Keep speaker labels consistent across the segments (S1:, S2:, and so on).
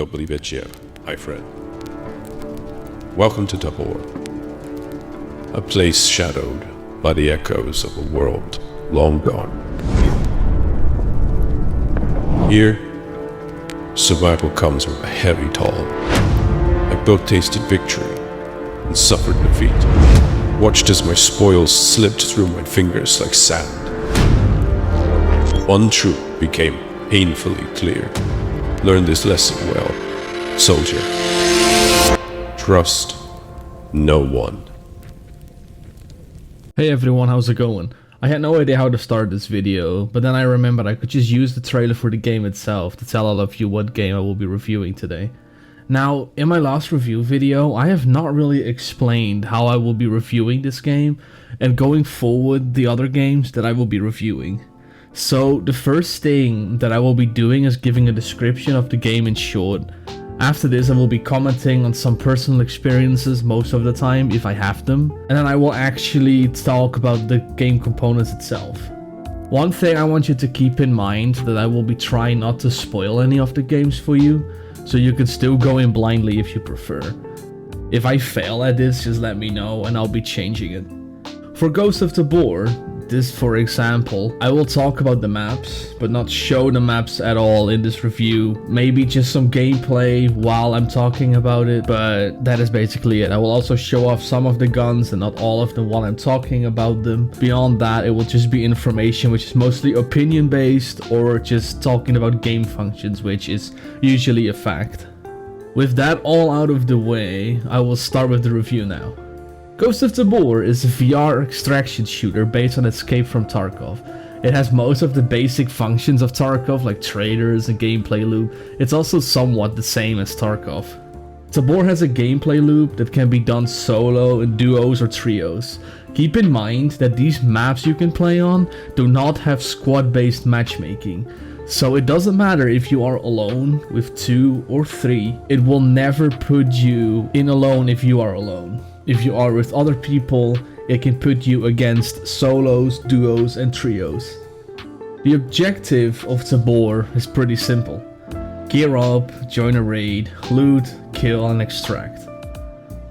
S1: Dobry wieczór, my friend. Welcome to Tabor, a place shadowed by the echoes of a world long gone. Here, survival comes with a heavy toll. I both tasted victory and suffered defeat. Watched as my spoils slipped through my fingers like sand. One truth became painfully clear. Learn this lesson well, soldier. Trust no one.
S2: Hey everyone, how's it going? I had no idea how to start this video, but then I remembered I could just use the trailer for the game itself to tell all of you what game I will be reviewing today. Now, in my last review video, I have not really explained how I will be reviewing this game, and going forward, the other games that I will be reviewing. So, the first thing that I will be doing is giving a description of the game in short. After this, I will be commenting on some personal experiences most of the time, if I have them. And then I will actually talk about the game components itself. One thing I want you to keep in mind that I will be trying not to spoil any of the games for you, so you can still go in blindly if you prefer. If I fail at this, just let me know and I'll be changing it. For Ghost of Tabor, this for example, I will talk about the maps, but not show the maps at all in this review. Maybe just some gameplay while I'm talking about it, but that is basically it. I will also show off some of the guns and not all of them while I'm talking about them. Beyond that, it will just be information which is mostly opinion based or just talking about game functions, which is usually a fact. With that all out of the way, I will start with the review now. Ghost of Tabor is a VR extraction shooter based on Escape from Tarkov. It has most of the basic functions of Tarkov, like traders and gameplay loop. It's also somewhat the same as Tarkov. Tabor has a gameplay loop that can be done solo, in duos or trios. Keep in mind that these maps you can play on do not have squad-based matchmaking. So it doesn't matter if you are alone with 2 or 3, it will never put you in alone if you are alone. If you are with other people, it can put you against solos, duos and trios. The objective of Tabor is pretty simple. Gear up, join a raid, loot, kill and extract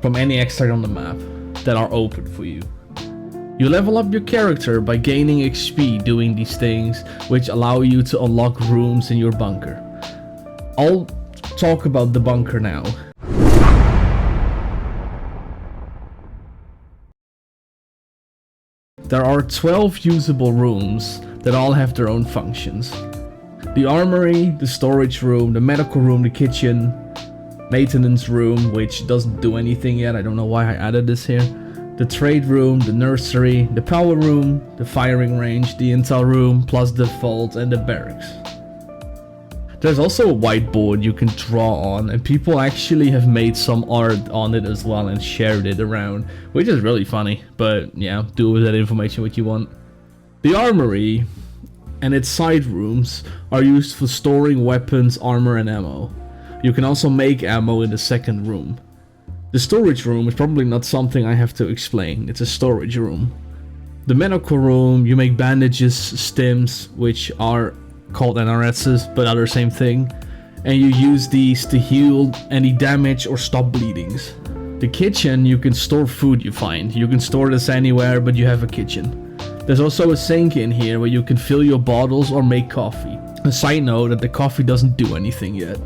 S2: from any extract on the map that are open for you. You level up your character by gaining XP doing these things, which allow you to unlock rooms in your bunker. I'll talk about the bunker now. There are 12 usable rooms that all have their own functions. The armory, the storage room, the medical room, the kitchen, maintenance room, which doesn't do anything yet, I don't know why I added this here, the trade room, the nursery, the power room, the firing range, the intel room, plus the vault and the barracks. There's also a whiteboard you can draw on, and people actually have made some art on it as well and shared it around, which is really funny, but yeah, do with that information what you want. The armory and its side rooms are used for storing weapons, armor and ammo. You can also make ammo in the second room. The storage room is probably not something I have to explain, it's a storage room. The medical room, you make bandages, stims, which are called NRSs, but are the same thing, and you use these to heal any damage or stop bleedings. The kitchen, you can store food you find. You can store this anywhere, but you have a kitchen. There's also a sink in here where you can fill your bottles or make coffee. A side note that the coffee doesn't do anything yet.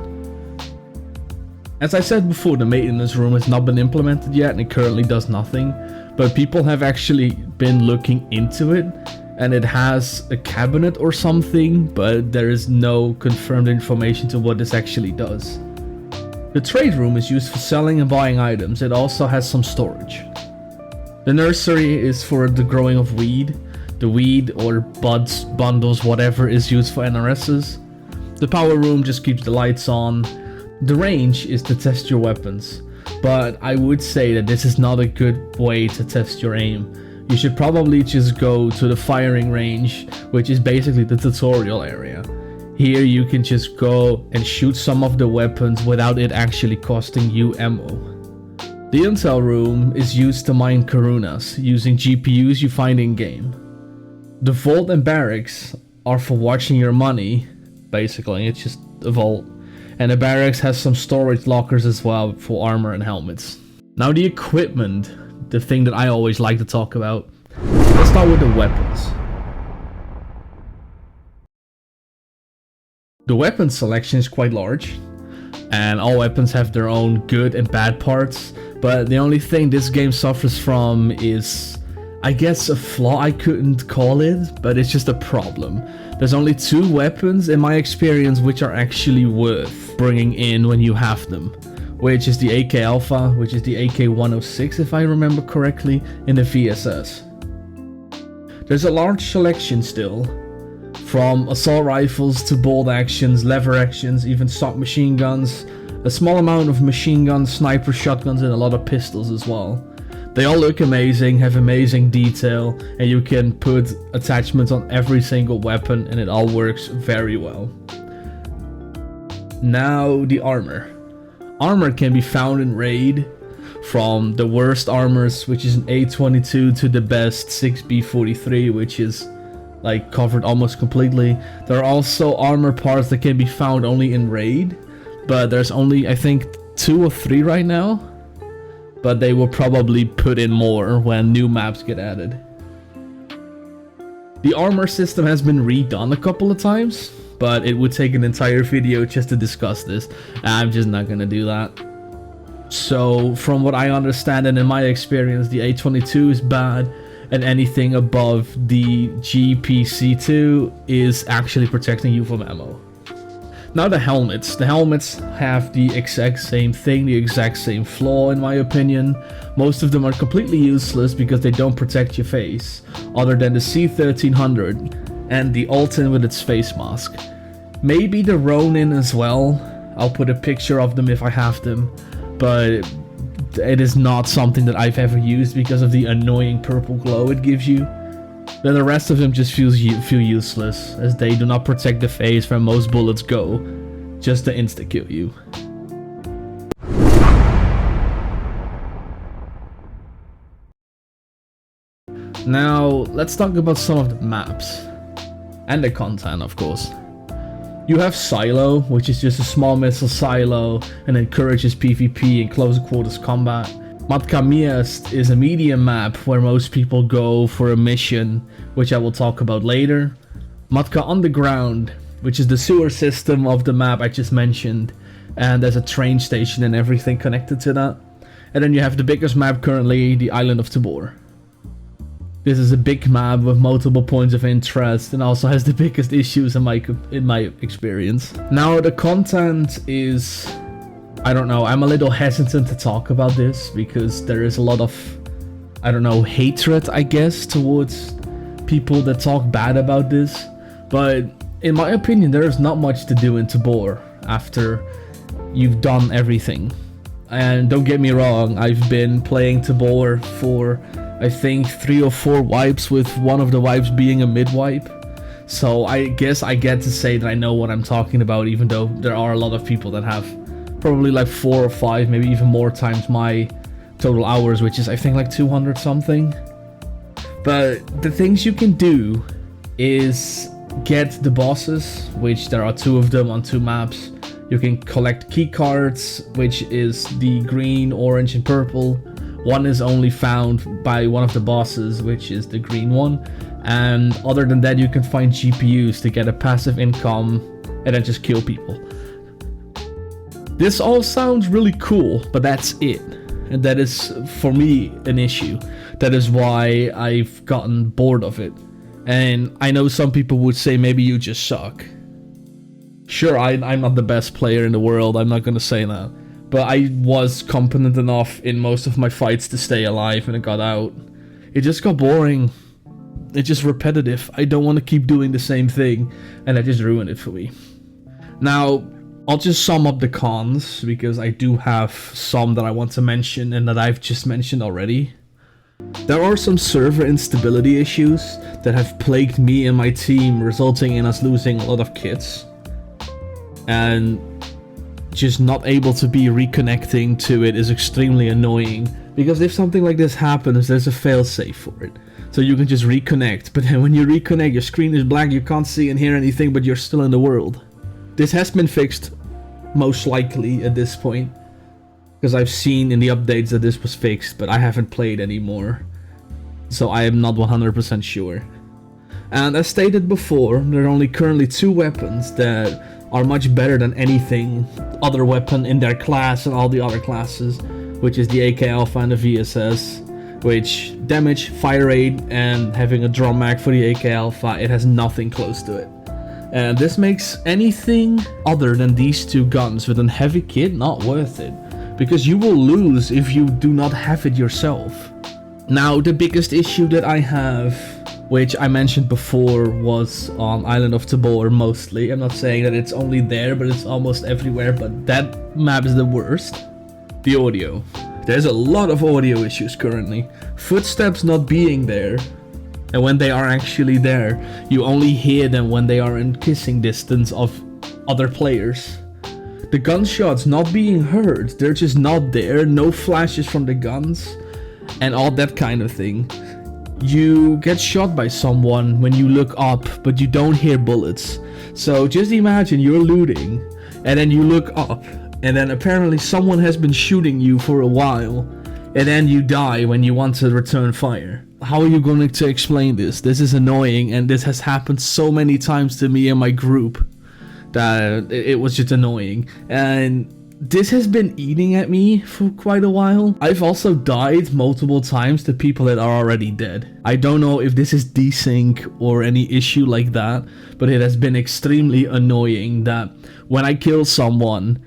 S2: As I said before, the maintenance room has not been implemented yet and it currently does nothing, but people have actually been looking into it. And it has a cabinet or something, but there is no confirmed information to what this actually does. The trade room is used for selling and buying items. It also has some storage. The nursery is for the growing of weed. The weed or buds, bundles, whatever is used for NRSs. The power room just keeps the lights on. The range is to test your weapons, but I would say that this is not a good way to test your aim. You should probably just go to the firing range, which is basically the tutorial area. Here you can just go and shoot some of the weapons without it actually costing you ammo. The intel room is used to mine Karunas using GPUs you find in game. The vault and barracks are for watching your money, basically, it's just a vault. And the barracks has some storage lockers as well for armor and helmets. Now the equipment, the thing that I always like to talk about. Let's start with the weapons. The weapon selection is quite large, and all weapons have their own good and bad parts, but the only thing this game suffers from is, I guess, a flaw. I couldn't call it, but it's just a problem. There's only 2 weapons in my experience which are actually worth bringing in when you have them, which is the AK Alpha, which is the AK-106 if I remember correctly, in the VSS. There's a large selection still, from assault rifles to bolt actions, lever actions, even submachine guns, a small amount of machine guns, sniper shotguns, and a lot of pistols as well. They all look amazing, have amazing detail, and you can put attachments on every single weapon and it all works very well. Now the armor. Armor can be found in Raid, from the worst armors, which is an A22, to the best 6B43, which is like covered almost completely. There are also armor parts that can be found only in Raid, but there's only, I think, 2 or 3 right now. But they will probably put in more when new maps get added. The armor system has been redone a couple of times, but it would take an entire video just to discuss this. I'm just not gonna do that. So from what I understand and in my experience, the A22 is bad, and anything above the GPC2 is actually protecting you from ammo. Now the helmets. The helmets have the exact same thing, the exact same flaw in my opinion. Most of them are completely useless because they don't protect your face, other than the C1300 and the Alton with its face mask. Maybe the Ronin as well. I'll put a picture of them if I have them, but it is not something that I've ever used because of the annoying purple glow it gives you. Then the rest of them just feel useless, as they do not protect the face where most bullets go, just to insta-kill you. Now, let's talk about some of the maps. And the content, of course. You have Silo, which is just a small missile silo and encourages PvP and close quarters combat. Matka Miast is a medium map where most people go for a mission, which I will talk about later. Matka Underground, which is the sewer system of the map I just mentioned, and there's a train station and everything connected to that. And then you have the biggest map currently, the Island of Tabor. This is a big map with multiple points of interest and also has the biggest issues in my experience. Now the content is, I don't know, I'm a little hesitant to talk about this because there is a lot of, I don't know, hatred, I guess, towards people that talk bad about this. But in my opinion, there is not much to do in Tabor after you've done everything. And don't get me wrong, I've been playing Tabor for, I think, 3 or 4 wipes, with one of the wipes being a mid-wipe. So I guess I get to say that I know what I'm talking about, even though there are a lot of people that have probably like 4 or 5, maybe even more times my total hours, which is I think like 200 something. But the things you can do is get the bosses, which there are 2 of them on 2 maps. You can collect key cards, which is the green, orange, and purple. One is only found by one of the bosses, which is the green one. And other than that, you can find GPUs to get a passive income and then just kill people. This all sounds really cool, but that's it. And that is, for me, an issue. That is why I've gotten bored of it. And I know some people would say maybe you just suck. Sure, I'm not the best player in the world, I'm not gonna say that. But I was competent enough in most of my fights to stay alive when it got out. It just got boring. It's just repetitive. I don't want to keep doing the same thing, and that just ruined it for me. Now, I'll just sum up the cons, because I do have some that I want to mention and that I've just mentioned already. There are some server instability issues that have plagued me and my team, resulting in us losing a lot of kits. And just not able to be reconnecting to it is extremely annoying, because if something like this happens, there's a failsafe for it. So you can just reconnect, but then when you reconnect, your screen is black, you can't see and hear anything, but you're still in the world. This has been fixed, most likely at this point, because I've seen in the updates that this was fixed, but I haven't played anymore, so I am not 100% sure. And as stated before, there are only currently 2 weapons that are much better than anything other weapon in their class and all the other classes, which is the AK Alpha and the VSS, which damage, fire rate, and having a drum mag for the AK Alpha, it has nothing close to it. And this makes anything other than these 2 guns with a heavy kit not worth it, because you will lose if you do not have it yourself. Now, the biggest issue that I have, which I mentioned before, was on Island of Tabor mostly. I'm not saying that it's only there, but it's almost everywhere, but that map is the worst. The audio. There's a lot of audio issues currently. Footsteps not being there, and when they are actually there, you only hear them when they are in kissing distance of other players. The gunshots not being heard, they're just not there, no flashes from the guns, and all that kind of thing. You get shot by someone when you look up, but you don't hear bullets. So just imagine you're looting, and then you look up, and then apparently someone has been shooting you for a while, and then you die when you want to return fire. How are you going to explain this? This is annoying, and this has happened so many times to me and my group that it was just annoying. And this has been eating at me for quite a while. I've also died multiple times to people that are already dead. I don't know if this is desync or any issue like that, but it has been extremely annoying that when I kill someone,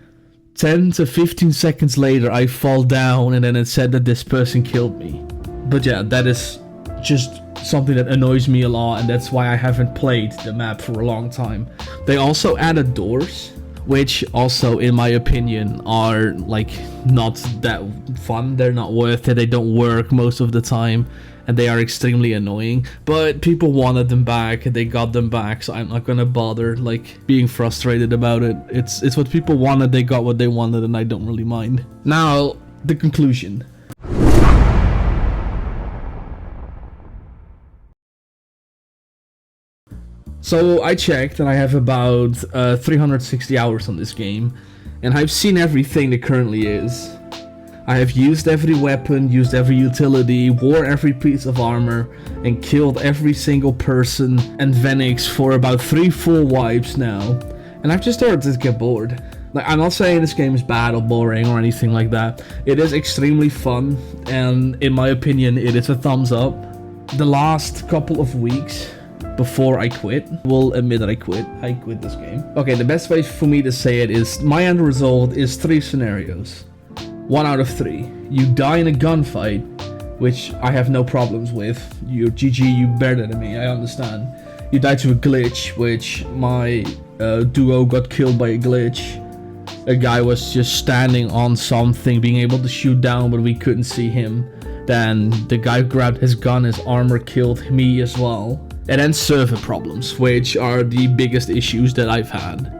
S2: 10 to 15 seconds later I fall down and then it said that this person killed me. But yeah, that is just something that annoys me a lot, and that's why I haven't played the map for a long time. They also added doors, which also, in my opinion, are like not that fun. They're not worth it. They don't work most of the time, and they are extremely annoying. But people wanted them back, and they got them back, so I'm not gonna bother like being frustrated about it. It's what people wanted. They got what they wanted, and I don't really mind. Now, the conclusion. So I checked and I have about 360 hours on this game, and I've seen everything that currently is. I have used every weapon, used every utility, wore every piece of armor, and killed every single person and Venix for about 3 full wipes now. And I've just started to get bored. Like, I'm not saying this game is bad or boring or anything like that. It is extremely fun, and in my opinion, it is a thumbs up. The last couple of weeks before I quit, will admit that I quit this game. Okay, the best way for me to say it is my end result is 3 scenarios. 1 out of 3. You die in a gunfight, which I have no problems with. You're GG, you better than me, I understand. You die to a glitch, which my duo got killed by a glitch. A guy was just standing on something, being able to shoot down, but we couldn't see him. Then the guy grabbed his gun, his armor killed me as well. And then server problems, which are the biggest issues that I've had.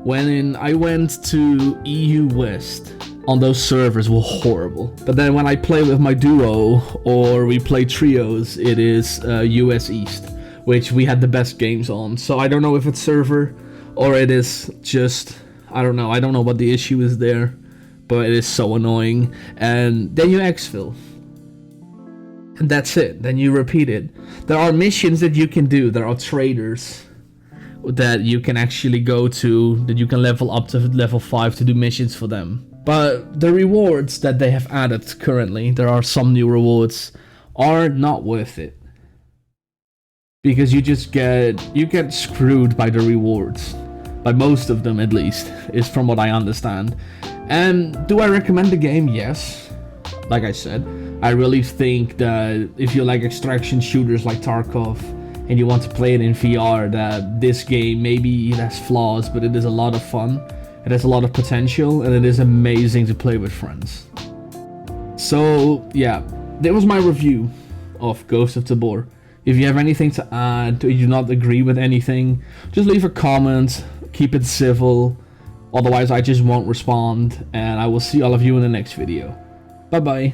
S2: When I went to EU West, on those servers were horrible. But then when I play with my duo, or we play trios, it is US East, which we had the best games on. So I don't know if it's server, or it is just, I don't know what the issue is there. But it is so annoying. And then you exfil. And that's it. Then you repeat it. There are missions that you can do. There are traders that you can actually go to, that you can level up to level 5 to do missions for them. But the rewards that they have added currently, there are some new rewards, are not worth it. Because you get screwed by the rewards. By most of them, at least, is from what I understand. And do I recommend the game? Yes. Like I said, I really think that if you like extraction shooters like Tarkov and you want to play it in VR, that this game, maybe it has flaws, but it is a lot of fun. It has a lot of potential, and it is amazing to play with friends. So yeah, that was my review of Ghost of Tabor. If you have anything to add, or you do not agree with anything, just leave a comment, keep it civil, otherwise I just won't respond, and I will see all of you in the next video. Bye bye.